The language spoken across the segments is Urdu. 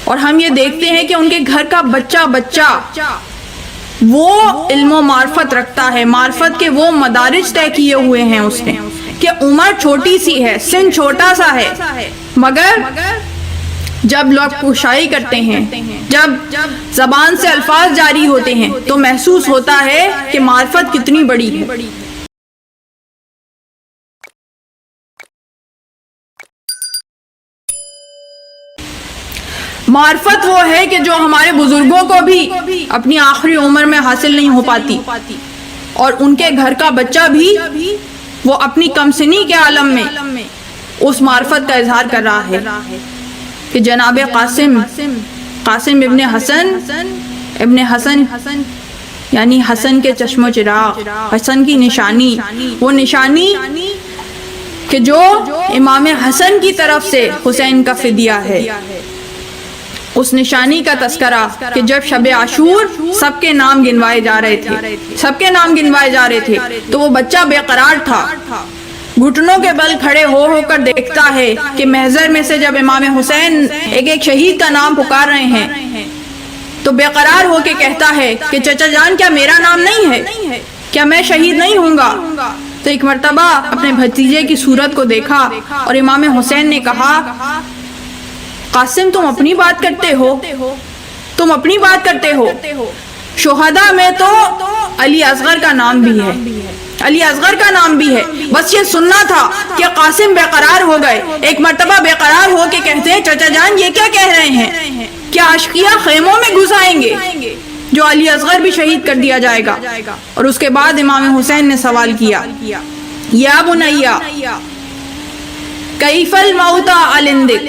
اور ہم یہ دیکھتے ہیں کہ ان کے گھر کا بچہ وہ علم و معرفت رکھتا ہے، معرفت کے وہ مدارج طے کیے ہوئے ہیں اس نے کہ عمر چھوٹی سی ہے، سن چھوٹا سا ہے، مگر جب لوگ پوشائی کرتے ہیں، جب زبان سے الفاظ جاری ہوتے ہیں تو محسوس ہوتا ہے کہ معرفت کتنی بڑی ہے۔ معرفت وہ ہے کہ جو ہمارے بزرگوں کو بھی اپنی آخری عمر میں حاصل نہیں ہو پاتی، اور ان کے گھر کا بچہ بھی وہ اپنی کم سنی کے عالم میں اس معرفت کا اظہار کر رہا ہے کہ جناب قاسم ابن حسن یعنی حسن کے چشم و چراغ، حسن کی نشانی، وہ نشانی کہ جو امام حسن کی طرف سے حسین کا فدیہ ہے، اس نشانی کا تذکرہ کہ جب شب عاشور سب کے نام گنوائے جا رہے تھے تو وہ بچہ بے قرار تھا، گھٹنوں کے بل کھڑے ہو کر دیکھتا ہے کہ محضر میں سے جب امام حسین ایک شہید کا نام پکار رہے ہیں تو بے قرار ہو کے کہتا ہے کہ چچا جان کیا میرا نام نہیں ہے، کیا میں شہید نہیں ہوں گا؟ تو ایک مرتبہ اپنے بھتیجے کی صورت کو دیکھا اور امام حسین نے کہا، قاسم تم اپنی بات کرتے ہو، شہداء میں تو علی اصغر کا نام بھی ہے، بس یہ سننا تھا کہ قاسم بے قرار ہو گئے، ایک مرتبہ بے قرار ہو کے کہتے ہیں چچا جان یہ کیا کہہ رہے ہیں، کیا اشقیاء خیموں میں گھس آئیں گے جو علی اصغر بھی شہید کر دیا جائے گا؟ اور اس کے بعد امام حسین نے سوال کیا، یا بنیا کیف الموت علندک،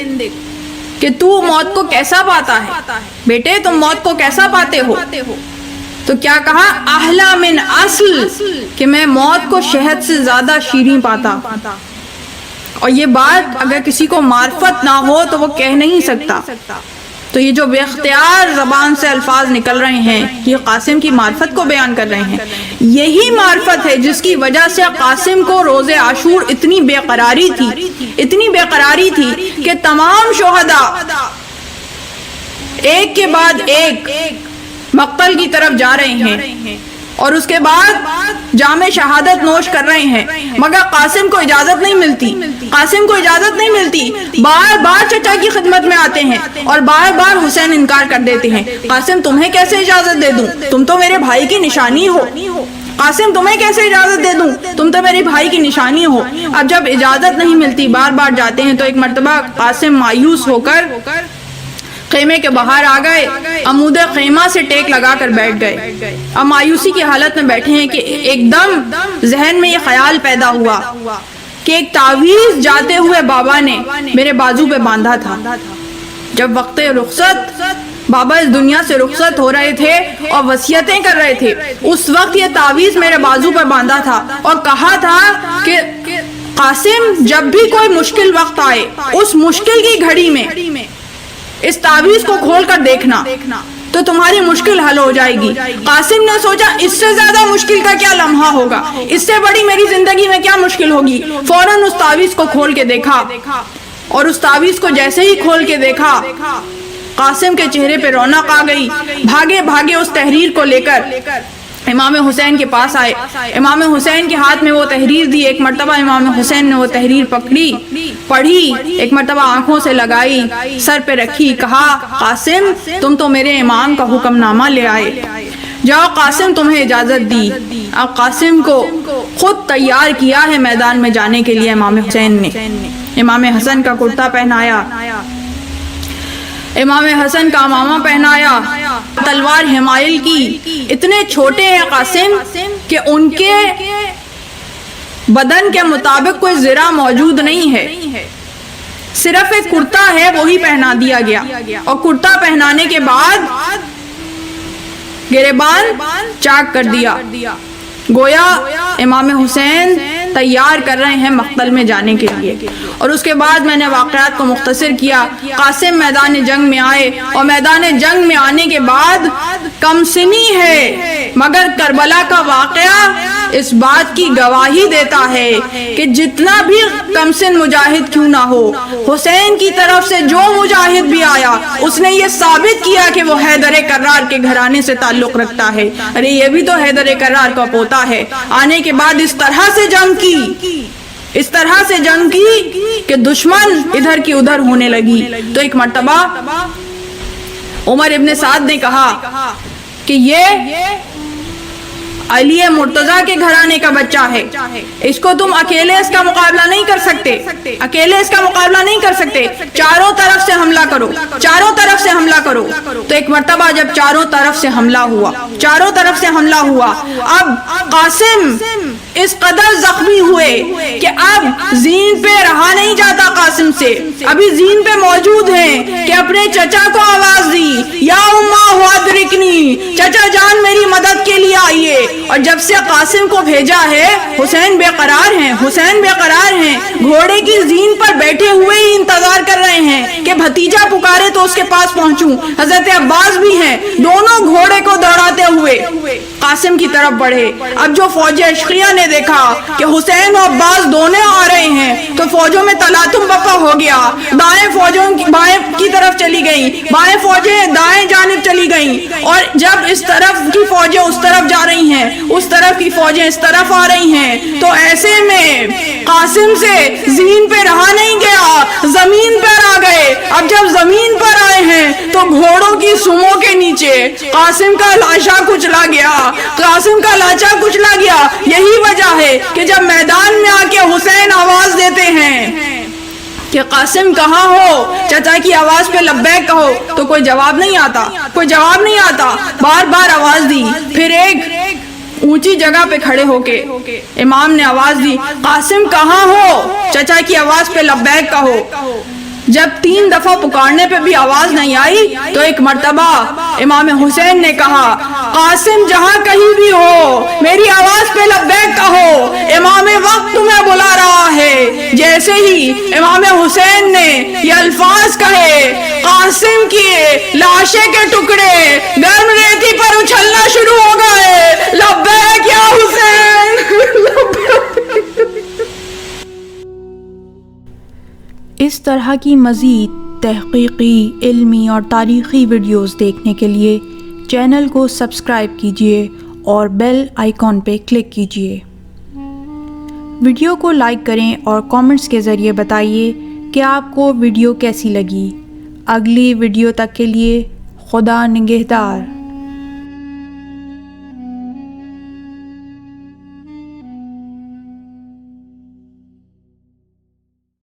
کہ تو موت کو کیسا پاتا ہے، بیٹے تم موت کو کیسا پاتے ہو؟ تو کیا کہا، احلا من اصل، کہ میں موت کو شہد سے زیادہ شیریں پاتا۔ اور یہ بات اگر کسی کو معرفت نہ ہو تو وہ کہہ نہیں سکتا۔ تو یہ جو بے اختیار زبان سے الفاظ نکل رہے ہیں یہ قاسم کی معرفت کو بیان کر رہے ہیں، یہی معرفت ہے جس کی وجہ سے قاسم کو روز عاشور اتنی بے قراری تھی کہ تمام شہداء ایک کے بعد ایک مقتل کی طرف جا رہے ہیں اور اس کے بعد جام شہادت نوش کر رہے ہیں، مگر قاسم کو اجازت نہیں ملتی، بار بار چچا کی خدمت میں آتے ہیں اور بار بار حسین انکار کر دیتے ہیں، قاسم تمہیں کیسے اجازت دے دوں، تم تو میرے بھائی کی نشانی ہو، قاسم تمہیں کیسے اجازت دے دوں، تم تو میرے بھائی کی نشانی ہو۔ اب جب اجازت نہیں ملتی، بار بار جاتے ہیں، تو ایک مرتبہ قاسم مایوس ہو کر خیمے کے باہر آ گئے، عمود خیمہ سے ٹیک لگا کر بیٹھ گئے۔ اب مایوسی کی حالت میں بیٹھے ہیں کہ ایک دم ذہن میں یہ خیال پیدا ہوا کہ ایک تعویذ جاتے ہوئے بابا نے میرے بازو پہ باندھا تھا، جب وقت رخصت بابا اس دنیا سے رخصت ہو رہے تھے اور وصیتیں کر رہے تھے، اس وقت یہ تعویذ میرے بازو پہ باندھا تھا اور کہا تھا کہ قاسم جب بھی کوئی مشکل وقت آئے اس مشکل کی گھڑی میں اس تعویذ کو کھول کر دیکھنا تو تمہاری مشکل حل ہو جائے گی۔ قاسم نے سوچا اس سے زیادہ مشکل کا کیا لمحہ ہوگا، اس سے بڑی میری زندگی میں کیا مشکل ہوگی، فوراً اس تعویذ کو کھول کے دیکھا، اور اس تعویذ کو جیسے ہی کھول کے دیکھا قاسم کے چہرے پہ رونق آ گئی، بھاگے اس تحریر کو لے کر امام حسین کے پاس آئے، امام حسین کے ہاتھ میں وہ تحریر دی، ایک مرتبہ امام حسین نے وہ تحریر پکڑی، پڑھی، ایک مرتبہ آنکھوں سے لگائی، سر پہ رکھی، کہا قاسم تم تو میرے امام کا حکم نامہ لے آئے، جاؤ قاسم تمہیں اجازت دی۔ اب قاسم کو خود تیار کیا ہے میدان میں جانے کے لیے امام حسین نے، امام حسن کا کرتا پہنایا، امام حسن کا امامہ پہنایا، تلوار حمائل کی، اتنے چھوٹے ہیں قاسم کہ ان کے بدن کے مطابق کوئی زرہ موجود نہیں ہے، صرف ایک کرتا ہے وہی پہنا دیا گیا، اور کرتا پہنانے کے بعد گریبان چاک کر دیا، گویا امام حسین تیار کر رہے ہیں مقتل میں جانے کے لیے۔ اور اس کے بعد میں نے واقعات کو مختصر کیا، قاسم میدان جنگ میں آئے، اور میدان جنگ میں آنے کے بعد کم سنی ہے مگر کربلا کا واقعہ اس بات کی گواہی دیتا ہے کہ جتنا بھی کم سن مجاہد کیوں نہ ہو، حسین کی طرف سے جو مجاہد بھی آیا اس نے یہ ثابت کیا کہ وہ حیدر کرار کے گھرانے سے تعلق رکھتا ہے۔ ارے یہ بھی تو حیدر کرار کا پوتا ہے۔ آنے کے بعد اس طرح سے جنگ کی کہ دشمن ادھر کی ادھر ہونے لگی۔ تو ایک مرتبہ عمر ابن سعد نے کہا کہ یہ علی مرتضیٰ کے گھرانے کا بچہ ہے، اس کو تم اکیلے اس کا مقابلہ نہیں کر سکتے، چاروں طرف سے حملہ کرو۔ تو ایک مرتبہ جب چاروں طرف سے حملہ ہوا، اب قاسم اس قدر زخمی ہوئے کہ اب زین پہ رہا نہیں جاتا قاسم سے، ابھی زین پہ موجود ہیں کہ اپنے چچا کو آواز دی، یا اماں ادرکنی، چچا جان میری مدد کے لیے آئیے۔ اور جب سے قاسم کو بھیجا ہے حسین بے قرار ہیں، گھوڑے کی زین پر بیٹھے ہوئے ہی انتظار کر رہے ہیں کہ بھتیجا پکارے تو اس کے پاس پہنچوں۔ حضرت عباس بھی ہیں، دونوں گھوڑے کو دوڑاتے ہوئے قاسم کی طرف بڑھے۔ اب جو فوج عشقیہ نے دیکھا کہ حسین اور عباس دونوں آ رہے ہیں تو فوجوں میں تلاطم برپا ہو گیا، دائیں فوجوں بائیں کی طرف چلی گئیں، بائیں فوجیں دائیں جانب چلی گئیں، اور جب اس طرف کی فوجیں اس طرف جا رہی ہیں، اس طرف کی فوجیں اس طرف آ رہی ہیں، تو ایسے میں قاسم سے زین پہ رہا نہیں گیا، زمین پر آ گئے۔ اب جب زمین پر آئے ہیں تو گھوڑوں کی سموں کے نیچے قاسم کا لاشا کچلا گیا۔ یہی وجہ ہے کہ جب میدان میں آ کے حسین آواز دیتے ہیں کہ قاسم کہاں ہو، چچا کی آواز پہ لبیک کہو، تو کوئی جواب نہیں آتا، بار بار آواز دی۔ پھر ایک اونچی جگہ پہ کھڑے ہو کے امام نے آواز دی، قاسم کہاں ہو، چچا کی آواز پہ لبیک کہو۔ جب 3 دفعہ پکارنے پہ بھی آواز نہیں آئی تو ایک مرتبہ امام حسین نے کہا، قاسم جہاں کہیں بھی ہو میری آواز پہ لبیک کہو، امام وقت تمہیں بلا رہا ہے۔ جیسے ہی امام حسین نے یہ الفاظ کہے، قاسم کی لاشے کے ٹکڑے گرم ریتی پر اچھلنا شروع ہو گئے، لبیک یا حسین۔ اس طرح کی مزید تحقیقی، علمی اور تاریخی ویڈیوز دیکھنے کے لیے چینل کو سبسکرائب کیجیے اور بیل آئیکن پہ کلک کیجیے۔ ویڈیو کو لائک کریں اور کامنٹس کے ذریعے بتائیے کہ آپ کو ویڈیو کیسی لگی۔ اگلی ویڈیو تک کے لیے خدا نگہدار۔